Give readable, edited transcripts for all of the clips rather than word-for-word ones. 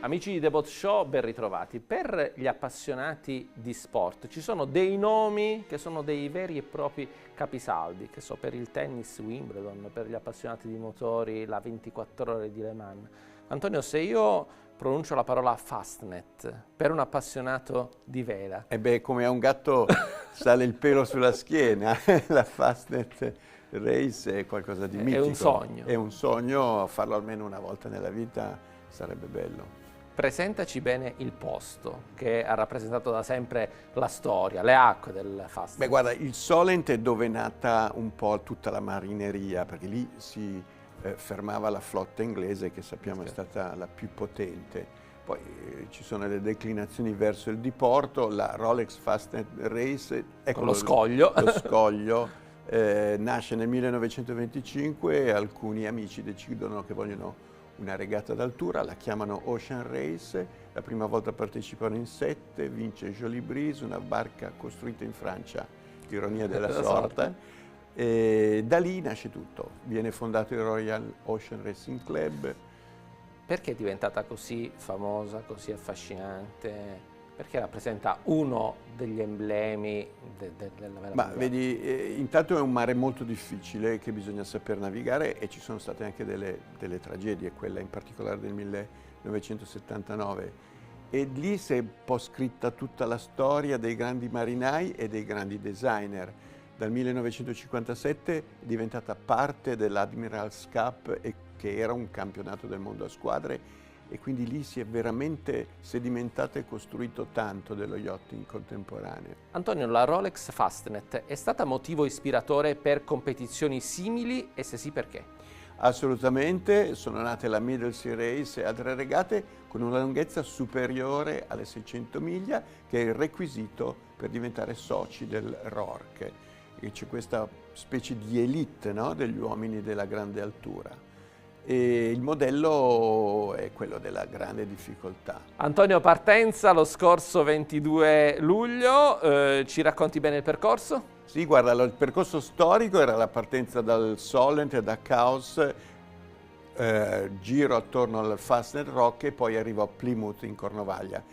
Amici di The Boat Show, ben ritrovati. Per gli appassionati di sport ci sono dei nomi che sono dei veri e propri capisaldi, che so, per il tennis Wimbledon, per gli appassionati di motori la 24 ore di Le Mans. Antonio, se io pronuncio la parola Fastnet per un appassionato di vela... come a un gatto sale il pelo sulla schiena, la Fastnet Race è qualcosa di mitico. È un sogno. È un sogno, farlo almeno una volta nella vita sarebbe bello. Presentaci bene il posto che ha rappresentato da sempre la storia, le acque del Fastnet. Guarda, il Solent è dove è nata un po' tutta la marineria, perché lì si fermava la flotta inglese, che sappiamo è stata la più potente. Poi ci sono le declinazioni verso il diporto, la Rolex Fastnet Race, con lo scoglio. Lo scoglio nasce nel 1925 e alcuni amici decidono che vogliono una regata d'altura, la chiamano Ocean Race, la prima volta partecipano in 7, vince Jolly Breeze, una barca costruita in Francia, ironia della sorte, e da lì nasce tutto. Viene fondato il Royal Ocean Racing Club. Perché è diventata così famosa, così affascinante? Perché rappresenta uno degli emblemi della vela mondiale? Vedi, intanto è un mare molto difficile che bisogna saper navigare e ci sono state anche delle tragedie, quella in particolare del 1979. E lì si è un po' scritta tutta la storia dei grandi marinai e dei grandi designer. Dal 1957 è diventata parte dell'Admiral's Cup, che era un campionato del mondo a squadre, e quindi lì si è veramente sedimentato e costruito tanto dello yachting contemporaneo. Antonio, la Rolex Fastnet è stata motivo ispiratore per competizioni simili e se sì perché? Assolutamente, sono nate la Middle Sea Race e altre regate con una lunghezza superiore alle 600 miglia, che è il requisito per diventare soci del RORC. E c'è questa specie di elite, no, degli uomini della grande altura. E il modello è quello della grande difficoltà. Antonio, partenza lo scorso 22 luglio, ci racconti bene il percorso? Sì, guarda, il percorso storico era la partenza dal Solent e da Cowes, giro attorno al Fastnet Rock e poi arrivo a Plymouth in Cornovaglia.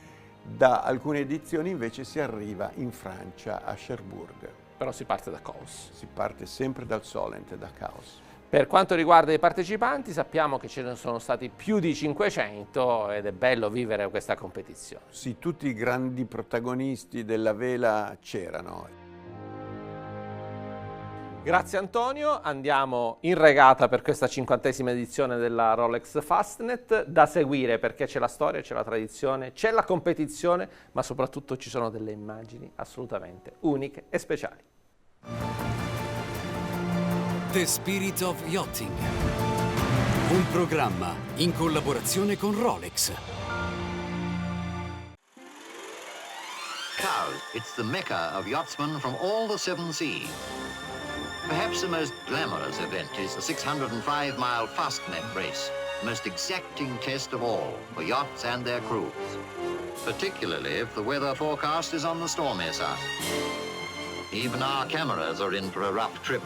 Da alcune edizioni invece si arriva in Francia, a Cherbourg. Però si parte da Cowes. Si parte sempre dal Solent e da Cowes. Per quanto riguarda i partecipanti, sappiamo che ce ne sono stati più di 500 ed è bello vivere questa competizione. Sì, tutti i grandi protagonisti della vela c'erano. Grazie Antonio, andiamo in regata per questa 50esima edizione della Rolex Fastnet, da seguire perché c'è la storia, c'è la tradizione, c'è la competizione, ma soprattutto ci sono delle immagini assolutamente uniche e speciali. The Spirit of Yachting, un programma in collaborazione con Rolex. Cowes, it's the mecca of yachtsmen from all the seven seas. Perhaps the most glamorous event is the 605-mile Fastnet race, the most exacting test of all for yachts and their crews, particularly if the weather forecast is on the stormy side. Even our cameras are in for a rough trip.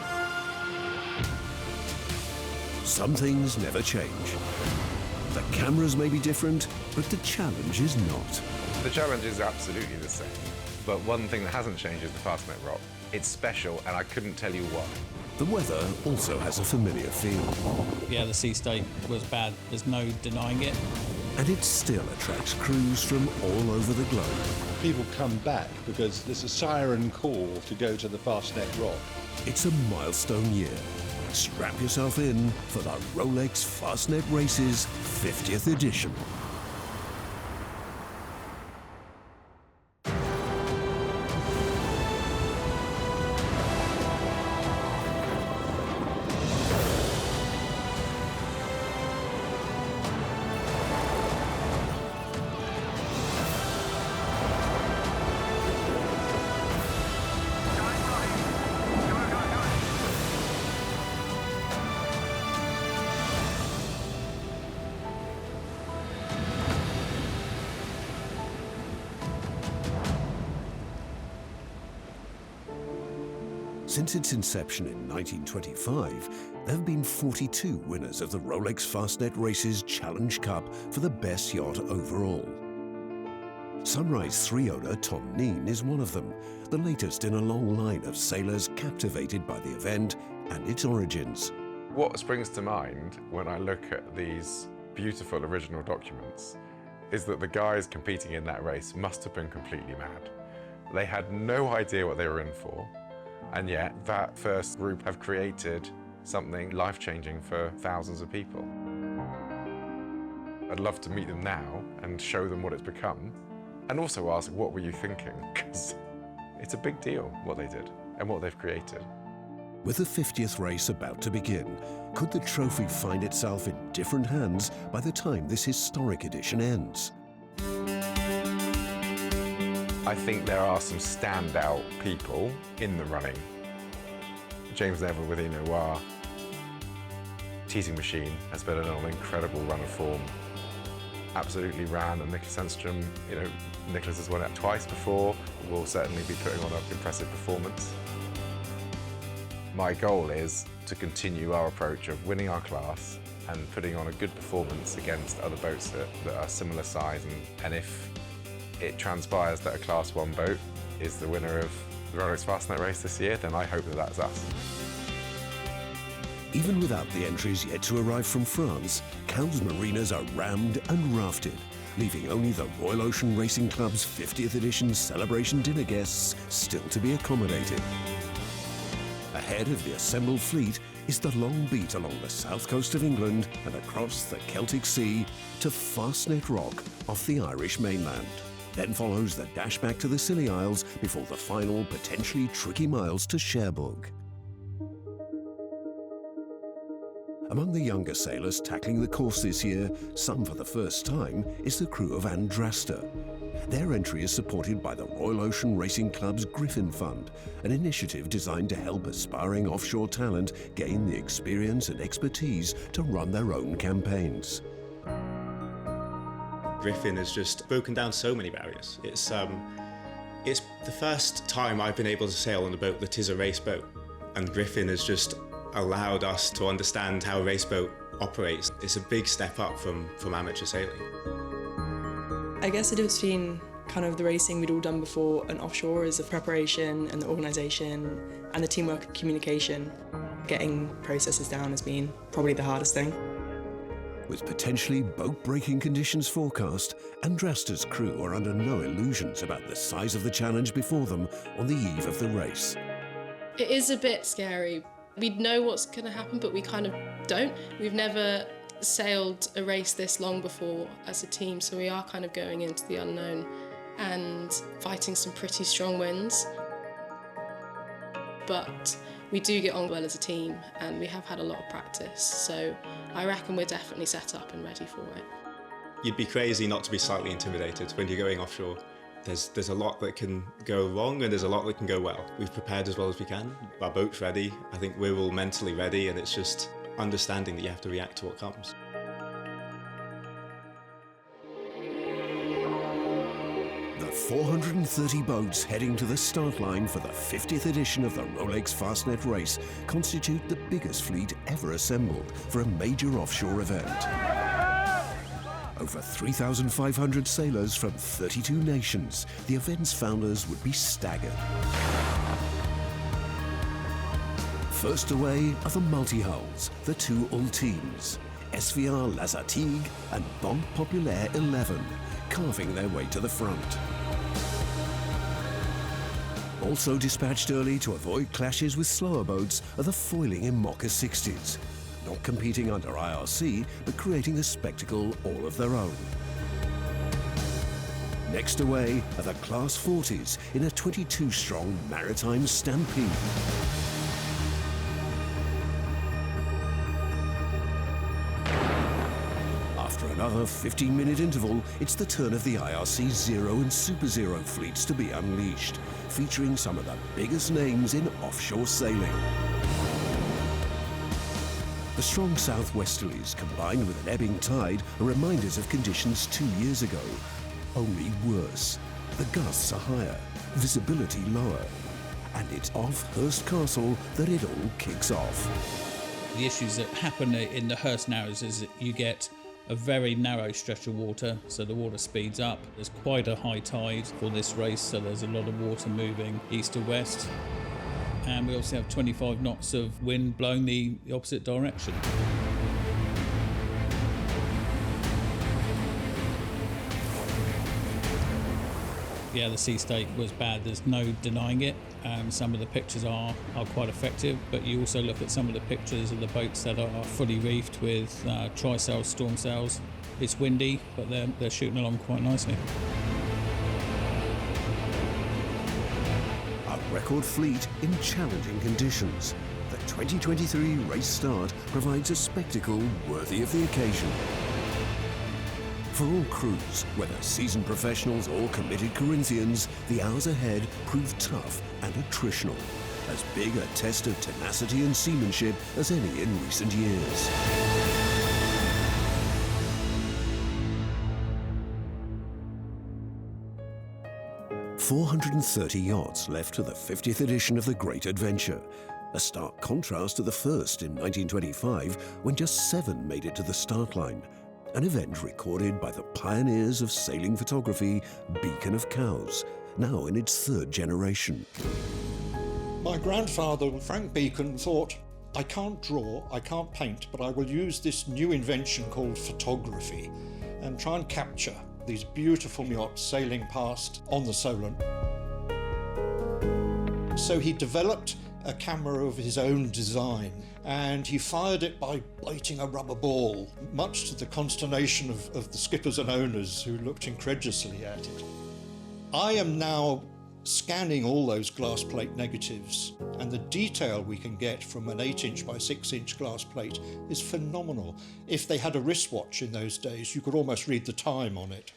Some things never change. The cameras may be different, but the challenge is not. The challenge is absolutely the same. But one thing that hasn't changed is the Fastnet Rock. It's special, and I couldn't tell you why. The weather also has a familiar feel. Yeah, the sea state was bad. There's no denying it. And it still attracts crews from all over the globe. People come back because there's a siren call to go to the Fastnet Rock. It's a milestone year. Strap yourself in for the Rolex Fastnet Race's 50th edition. Since its inception in 1925, there have been 42 winners of the Rolex Fastnet Races Challenge Cup for the best yacht overall. Sunrise 3 owner Tom Neen is one of them, the latest in a long line of sailors captivated by the event and its origins. What springs to mind when I look at these beautiful original documents is that the guys competing in that race must have been completely mad. They had no idea what they were in for, and yet that first group have created something life-changing for thousands of people. I'd love to meet them now and show them what it's become, and also ask, what were you thinking? Because it's a big deal what they did and what they've created. With the 50th race about to begin, could the trophy find itself in different hands by the time this historic edition ends? I think there are some standout people in the running. James Neville with Noir. Teasing Machine has been on an incredible run of form. Absolutely ran, and Nicholas Sandstrom, Nicholas has won it twice before, will certainly be putting on an impressive performance. My goal is to continue our approach of winning our class and putting on a good performance against other boats that are similar size, and if it transpires that a Class 1 boat is the winner of the Rolex Fastnet race this year, then I hope that that's us. Even without the entries yet to arrive from France, Cowes marinas are rammed and rafted, leaving only the Royal Ocean Racing Club's 50th edition celebration dinner guests still to be accommodated. Ahead of the assembled fleet is the long beat along the south coast of England and across the Celtic Sea to Fastnet Rock off the Irish mainland. Then follows the dash back to the Scilly Isles before the final, potentially tricky miles to Cherbourg. Among the younger sailors tackling the course this year, some for the first time, is the crew of Andrasta. Their entry is supported by the Royal Ocean Racing Club's Griffin Fund, an initiative designed to help aspiring offshore talent gain the experience and expertise to run their own campaigns. Griffin has just broken down so many barriers. It's the first time I've been able to sail on a boat that is a race boat, and Griffin has just allowed us to understand how a race boat operates. It's a big step up from amateur sailing. I guess the difference between kind of the racing we'd all done before and offshore is the preparation and the organisation and the teamwork and communication. Getting processes down has been probably the hardest thing. With potentially boat-breaking conditions forecast, Andrasta's crew are under no illusions about the size of the challenge before them on the eve of the race. It is a bit scary. We know what's going to happen, but we kind of don't. We've never sailed a race this long before as a team, so we are kind of going into the unknown and fighting some pretty strong winds. But we do get on well as a team, and we have had a lot of practice, so I reckon we're definitely set up and ready for it. You'd be crazy not to be slightly intimidated when you're going offshore. There's a lot that can go wrong and there's a lot that can go well. We've prepared as well as we can. Our boat's ready. I think we're all mentally ready, and it's just understanding that you have to react to what comes. The 430 boats heading to the start line for the 50th edition of the Rolex Fastnet race constitute the biggest fleet ever assembled for a major offshore event. Over 3,500 sailors from 32 nations, the event's founders would be staggered. First away are the multi-hulls, the two Ultimes, SVR Lazartigue and Banque Populaire 11, carving their way to the front. Also dispatched early to avoid clashes with slower boats are the foiling Immoca 60s, not competing under IRC, but creating a spectacle all of their own. Next away are the Class 40s in a 22-strong maritime stampede. After another 15-minute interval, it's the turn of the IRC Zero and Super Zero fleets to be unleashed, featuring some of the biggest names in offshore sailing. The strong southwesterlies, combined with an ebbing tide, are reminders of conditions 2 years ago. Only worse. The gusts are higher, visibility lower. and it's off Hurst Castle that it all kicks off. The issues that happen in the Hurst Narrows is that you get a very narrow stretch of water, so the water speeds up. There's quite a high tide for this race, so there's a lot of water moving east to west. And we also have 25 knots of wind blowing the opposite direction. Yeah, the sea state was bad, there's no denying it. Some of the pictures are quite effective, but you also look at some of the pictures of the boats that are fully reefed with trysails, storm sails. It's windy, but they're shooting along quite nicely. A record fleet in challenging conditions. The 2023 race start provides a spectacle worthy of the occasion. For all crews, whether seasoned professionals or committed Corinthians, the hours ahead prove tough and attritional, as big a test of tenacity and seamanship as any in recent years. "430 yachts left to the 50th edition of the Great Adventure, a stark contrast to the first in 1925, when just 7 made it to the start line. An event recorded by the pioneers of sailing photography, Beacon of Cowes, now in its 3rd generation. My grandfather, Frank Beacon, thought, I can't draw, I can't paint, but I will use this new invention called photography and try and capture these beautiful yachts sailing past on the Solent. So he developed a camera of his own design, and he fired it by biting a rubber ball, much to the consternation of the skippers and owners who looked incredulously at it. I am now scanning all those glass plate negatives, and the detail we can get from an 8-inch by 6-inch glass plate is phenomenal. If they had a wristwatch in those days, you could almost read the time on it.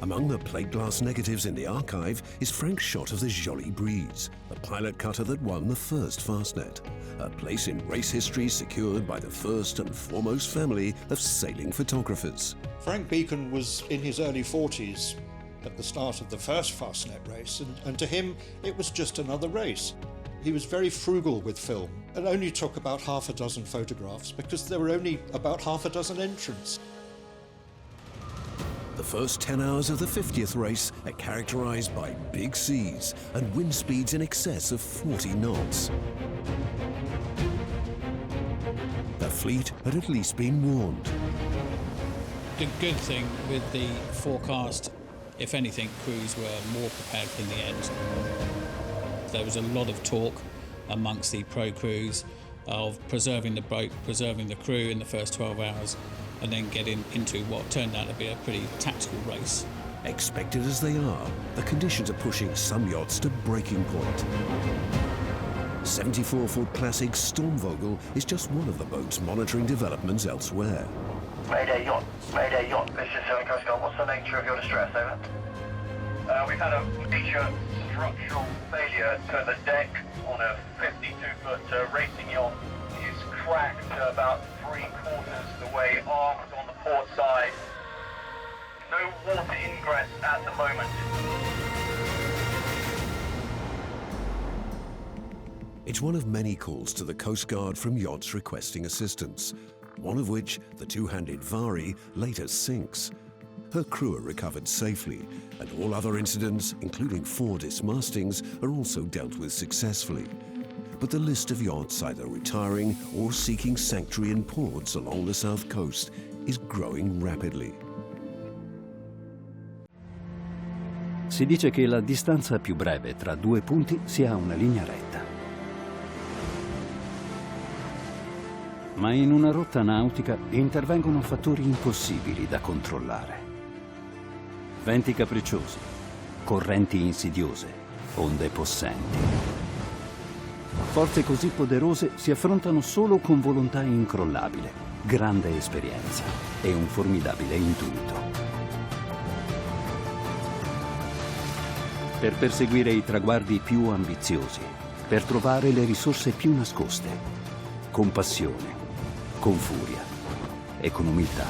Among the plate glass negatives in the archive is Frank's shot of the Jolie Breeze, the pilot cutter that won the first Fastnet, a place in race history secured by the first and foremost family of sailing photographers. Frank Beacon was in his early 40s at the start of the first Fastnet race, and to him it was just another race. He was very frugal with film and only took about half a dozen photographs because there were only about half a dozen entrants. The first 10 hours of the 50th race are characterized by big seas and wind speeds in excess of 40 knots. The fleet had at least been warned. The good thing with the forecast, if anything, crews were more prepared in the end. There was a lot of talk amongst the pro crews of preserving the boat, preserving the crew in the first 12 hours, and then getting into what turned out to be a pretty tactical race. Expected as they are, the conditions are pushing some yachts to breaking point. 74-foot classic Stormvogel is just one of the boats monitoring developments elsewhere. Mayday yacht, this is Southern Coast Guard. What's the nature of your distress, over? We've had a major structural failure to the deck on a 52-foot racing yacht. It's cracked about 3/4 the way aft on the port side. No water ingress at the moment. It's one of many calls to the Coast Guard from yachts requesting assistance, one of which, the two-handed Vari, later sinks. Her crew are recovered safely, and all other incidents, including 4 dismastings, are also dealt with successfully. But the list of yachts either retiring or seeking sanctuary in ports along the south coast is growing rapidly. Si dice che la distanza più breve tra 2 punti sia una linea retta. Ma in una rotta nautica intervengono fattori impossibili da controllare. Venti capricciosi, correnti insidiose, onde possenti. Forze così poderose si affrontano solo con volontà incrollabile, grande esperienza e un formidabile intuito. Per perseguire i traguardi più ambiziosi, per trovare le risorse più nascoste, con passione, con furia e con umiltà.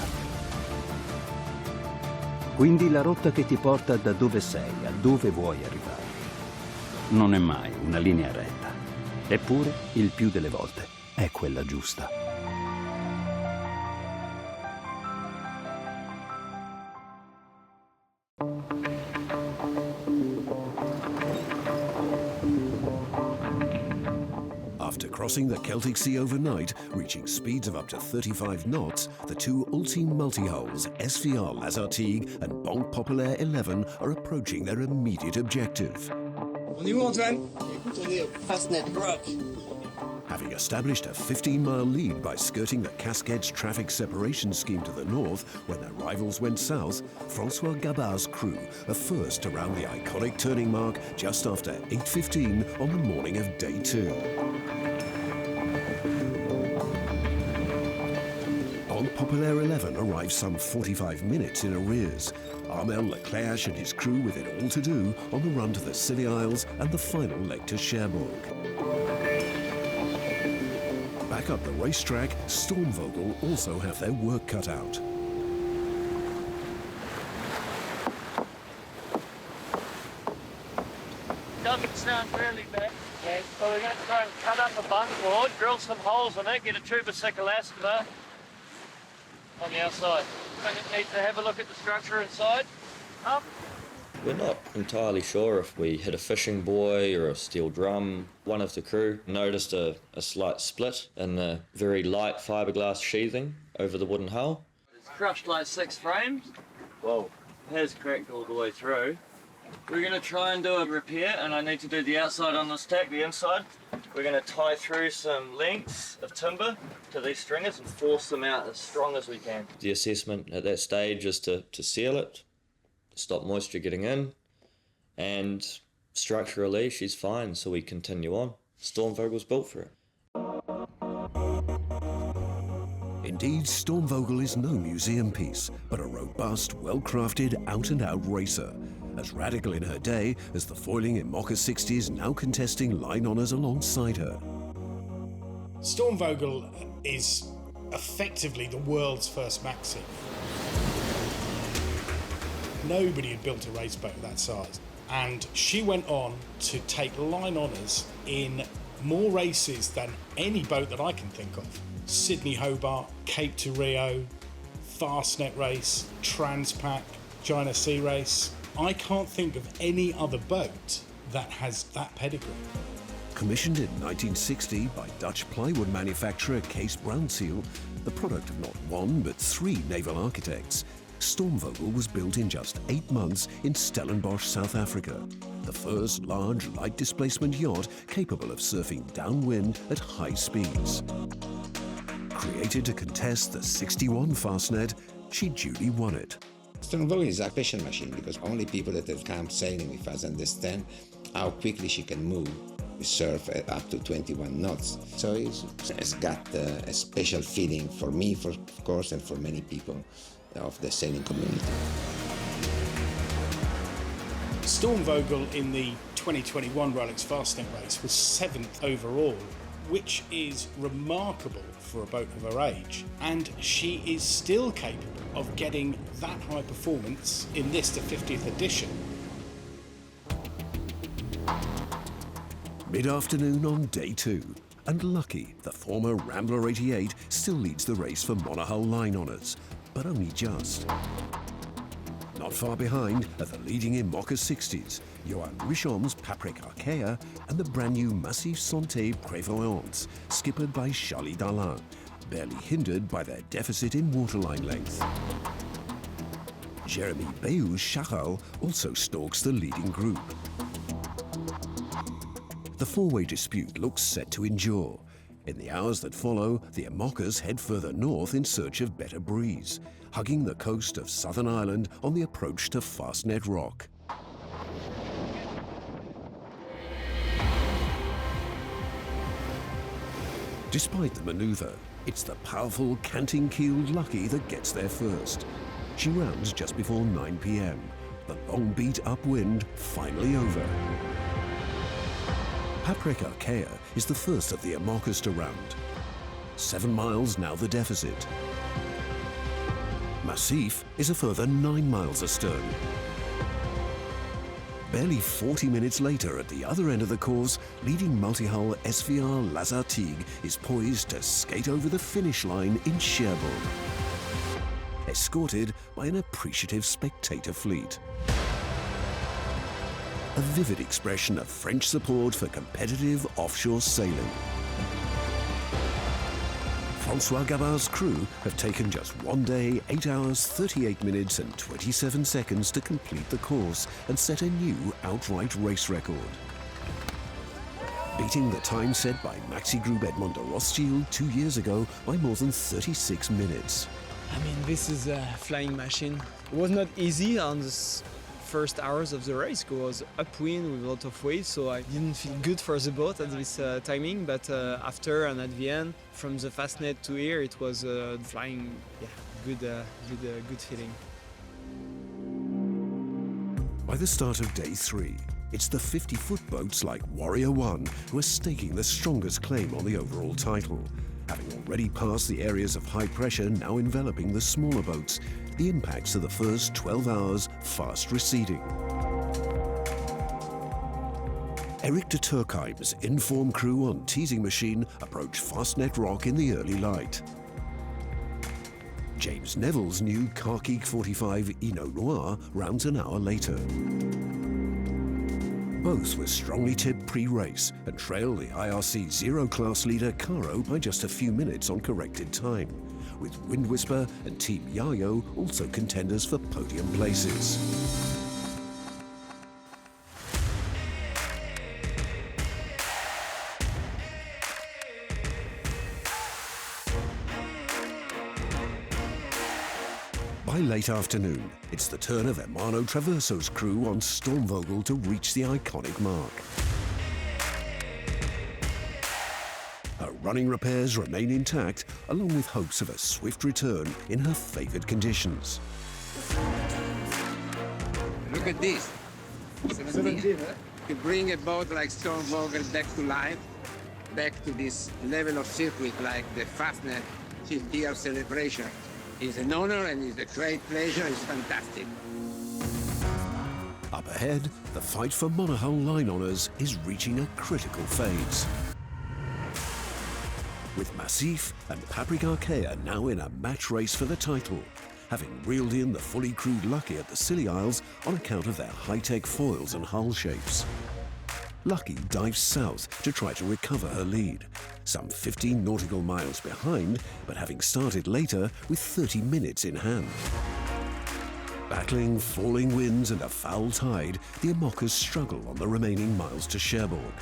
Quindi la rotta che ti porta da dove sei a dove vuoi arrivare. non è mai una linea retta. Eppure, il più delle volte, è quella giusta. After crossing the Celtic Sea overnight, reaching speeds of up to 35 knots, the two Ultime multi-hulls, SVR Lazartigue and Banque Populaire 11, are approaching their immediate objective. On y va, Antoine? Fastnet Rock. Having established a 15-mile lead by skirting the Casquettes traffic separation scheme to the north when their rivals went south, Francois Gabar's crew are first around the iconic turning mark just after 8:15 on the morning of day 2. Banque Populaire 11 arrives some 45 minutes in arrears. Armel Leclerc and his crew with it all to do on the run to the Scilly Isles and the final leg to Cherbourg. Back up the racetrack, Stormvogel also have their work cut out. Doesn't sound really bad. Yeah, so we're going to try and cut up a bung board, drill some holes in it, get a tube of thick elastomer on the outside. We need to have a look at the structure inside. Up. We're not entirely sure if we hit a fishing buoy or a steel drum. One of the crew noticed a slight split in the very light fiberglass sheathing over the wooden hull. It's crushed like 6 frames. Whoa. It has cracked all the way through. We're going to try and do a repair, and I need to do the outside on this tack, the inside. We're going to tie through some lengths of timber to these stringers and force them out as strong as we can. The assessment at that stage is to seal it, stop moisture getting in, and structurally she's fine, so we continue on. Stormvogel's built for it. Indeed, Stormvogel is no museum piece, but a robust, well-crafted, out-and-out racer. As radical in her day as the foiling Immoca 60s now contesting line honours alongside her. Stormvogel is effectively the world's first maxi. Nobody had built a race boat of that size, and she went on to take line honours in more races than any boat that I can think of. Sydney Hobart, Cape to Rio, Fastnet race, Transpac, China Sea race. I can't think of any other boat that has that pedigree. Commissioned in 1960 by Dutch plywood manufacturer Kees Bruinzeel, the product of not one but 3 naval architects, Stormvogel was built in just 8 months in Stellenbosch, South Africa, the first large light displacement yacht capable of surfing downwind at high speeds. Created to contest the 61 Fastnet, she duly won it. Stormvogel is a special machine because only people that have come sailing with us understand how quickly she can move. We surf at up to 21 knots. So it's got a special feeling for me, of course, and for many people of the sailing community. Stormvogel in the 2021 Rolex Fastnet race was 7th overall, which is remarkable for a boat of her age, and she is still capable of getting that high performance in this, the 50th edition. Mid-afternoon on day 2, and Lucky, the former Rambler 88, still leads the race for monohull line honours, but only just. Not far behind are the leading Immoca 60s, Johan Richom's Paprec Arkea and the brand new Massif Santé Prévoyance, skippered by Charlie Darlin, barely hindered by their deficit in waterline length. Jeremy Bayou's Chachal also stalks the leading group. The four-way dispute looks set to endure. In the hours that follow, the Immocas head further north in search of better breeze, hugging the coast of Southern Ireland on the approach to Fastnet Rock. Despite the manoeuvre, it's the powerful, canting-keeled Lucky that gets there first. She rounds just before 9 p.m. The long beat upwind finally over. Paprec Arkea is the first of the Immocas to round. 7 miles now the deficit. Massif is a further 9 miles astern. Barely 40 minutes later, at the other end of the course, leading multi-hull SVR Lazartigue is poised to skate over the finish line in Cherbourg, escorted by an appreciative spectator fleet. A vivid expression of French support for competitive offshore sailing. François Gabard's crew have taken just 1 day, 8 hours, 38 minutes and 27 seconds to complete the course and set a new outright race record, beating the time set by Maxi Group Edmondo Rothschild 2 years ago by more than 36 minutes. I mean, this is a flying machine. It was not easy on the first hours of the race. It was upwind with a lot of waves, so I didn't feel good for the boat at this timing. But after and at the end, from the Fastnet to here, it was flying, good feeling. By the start of day 3, it's the 50-foot boats like Warrior 1 who are staking the strongest claim on the overall title. Having already passed the areas of high pressure now enveloping the smaller boats, the impacts of the first 12 hours fast receding. Eric de Turckheim's informed crew on teasing machine approach Fastnet Rock in the early light. James Neville's new Khaki 45 Ino Noir rounds an hour later. Both were strongly tipped pre-race and trail the IRC Zero class leader Caro by just a few minutes on corrected time, with Wind Whisper and Team Yayo also contenders for podium places. By late afternoon, it's the turn of Ermanno Traverso's crew on Stormvogel to reach the iconic mark. Her running repairs remain intact, along with hopes of a swift return in her favoured conditions. Look at this. 17. To bring a boat like Stormvogel back to life, back to this level of circuit like the Fastnet 50-year celebration, is an honor and is a great pleasure. It's fantastic. Up ahead, the fight for monohull line honours is reaching a critical phase, with Massif and Paprika Arkea now in a match race for the title, having reeled in the fully crewed Lucky at the Scilly Isles on account of their high-tech foils and hull shapes. Lucky dives south to try to recover her lead, some 15 nautical miles behind, but having started later with 30 minutes in hand. Battling falling winds and a foul tide, the Amoccas struggle on the remaining miles to Cherbourg,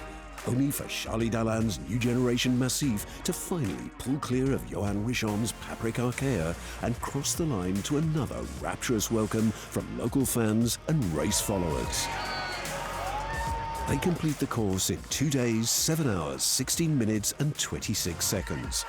only for Charlie Dallan's new generation Massif to finally pull clear of Johan Richon's Paprika Arkea and cross the line to another rapturous welcome from local fans and race followers. They complete the course in 2 days, 7 hours, 16 minutes and 26 seconds.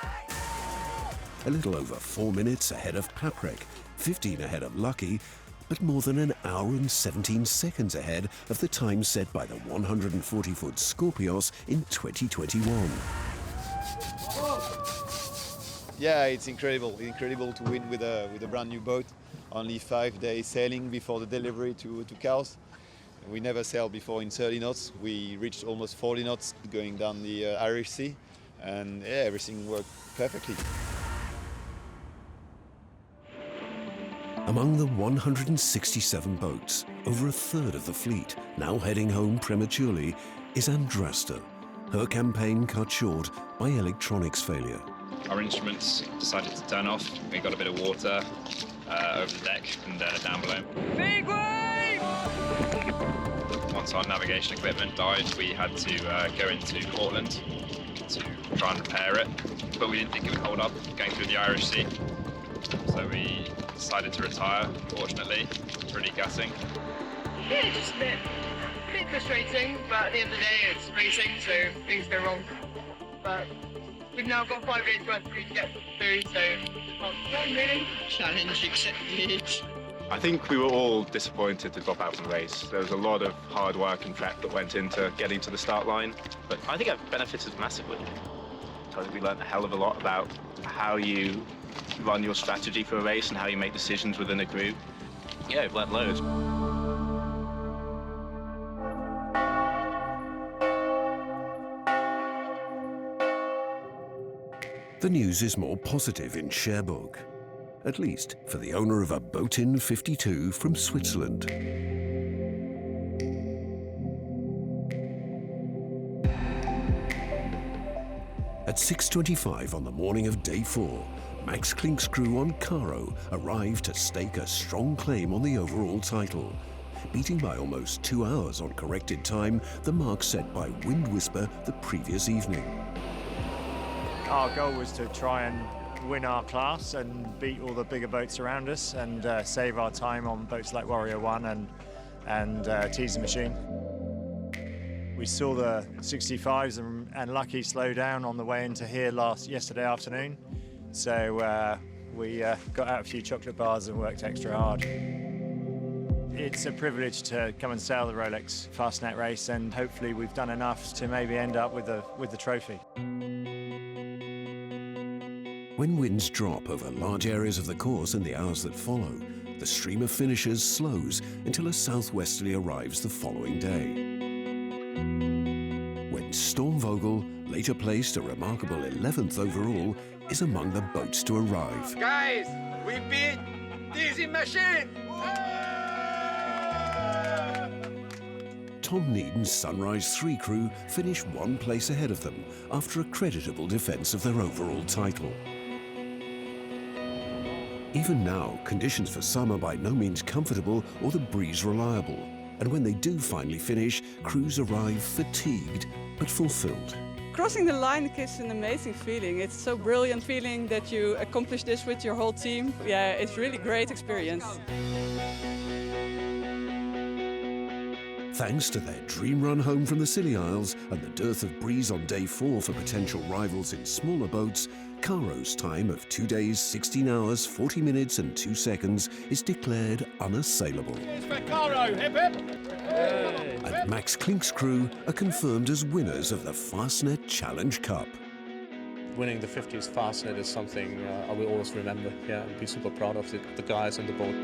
A little over 4 minutes ahead of Paprik, 15 ahead of Lucky, but more than an hour and 17 seconds ahead of the time set by the 140-foot Scorpios in 2021. Yeah, it's incredible to win with a brand new boat. Only 5 days sailing before the delivery to Cowes. We never sailed before in 30 knots. We reached almost 40 knots going down the Irish Sea, and yeah, everything worked perfectly. Among the 167 boats, over a third of the fleet, now heading home prematurely, is Andrasta, her campaign cut short by electronics failure. Our instruments decided to turn off. We got a bit of water over the deck and down below. Big wave! Once our navigation equipment died, we had to go into Portland to try and repair it, but we didn't think it would hold up going through the Irish Sea. So we decided to retire, unfortunately. Pretty gutting. Yeah, just a bit frustrating, but at the end of the day it's racing, so things go wrong. But we've now got 5 days worth of food to get through, so really. Challenge accepted. I think we were all disappointed to drop out from the race. There was a lot of hard work and prep that went into getting to the start line, but I think it benefited massively. I think we learned a hell of a lot about how you run your strategy for a race and how you make decisions within a group. Yeah, we've learned loads. The news is more positive in Cherbourg, at least for the owner of a boat-in 52 from Switzerland. At 6:25 on the morning of day 4, Max Klink's crew on Caro arrived to stake a strong claim on the overall title, beating by almost 2 hours on corrected time the mark set by Wind Whisper the previous evening. Our goal was to try and win our class and beat all the bigger boats around us and save our time on boats like Warrior 1 and Teaser Machine. We saw the 65s and Lucky slow down on the way into here yesterday afternoon, so we got out a few chocolate bars and worked extra hard. It's a privilege to come and sail the Rolex Fastnet race, and hopefully we've done enough to maybe end up with the trophy. When winds drop over large areas of the course in the hours that follow, the stream of finishers slows until a southwesterly arrives the following day. When Stormvogel, later placed a remarkable 11th overall, is among the boats to arrive. Guys, we beat Teaser Machine! Tom Needon's Sunrise 3 crew finish one place ahead of them after a creditable defence of their overall title. Even now, conditions for some are by no means comfortable or the breeze reliable, and when they do finally finish, crews arrive fatigued but fulfilled. Crossing the line is an amazing feeling. It's so brilliant feeling that you accomplish this with your whole team. Yeah, it's really great experience. Thanks to their dream run home from the Scilly Isles and the dearth of breeze on day 4 for potential rivals in smaller boats, Caro's time of 2 days, 16 hours, 40 minutes and 2 seconds is declared unassailable. Cheers for Caro, hip hip! And Max Klink's crew are confirmed as winners of the Fastnet Challenge Cup. Winning the 50th Fastnet is something I will always remember, yeah, and be super proud of the guys on the boat.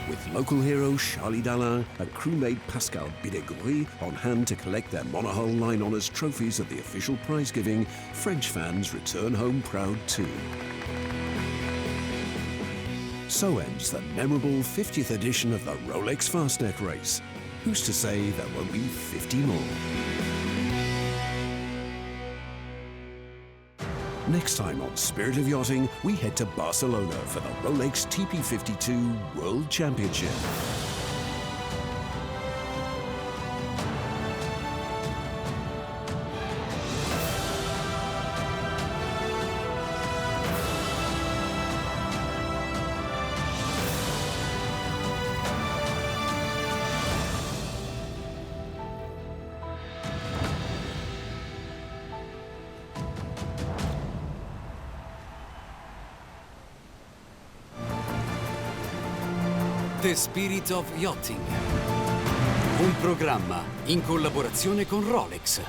With local hero Charlie Dalin and crewmate Pascal Bidegoury on hand to collect their monohull line honours trophies at the official prize giving, French fans return home proud too. So ends the memorable 50th edition of the Rolex Fastnet race. Who's to say there won't be 50 more? Next time on Spirit of Yachting, we head to Barcelona for the Rolex TP52 World Championship. The Spirit of Yachting, un programma in collaborazione con Rolex.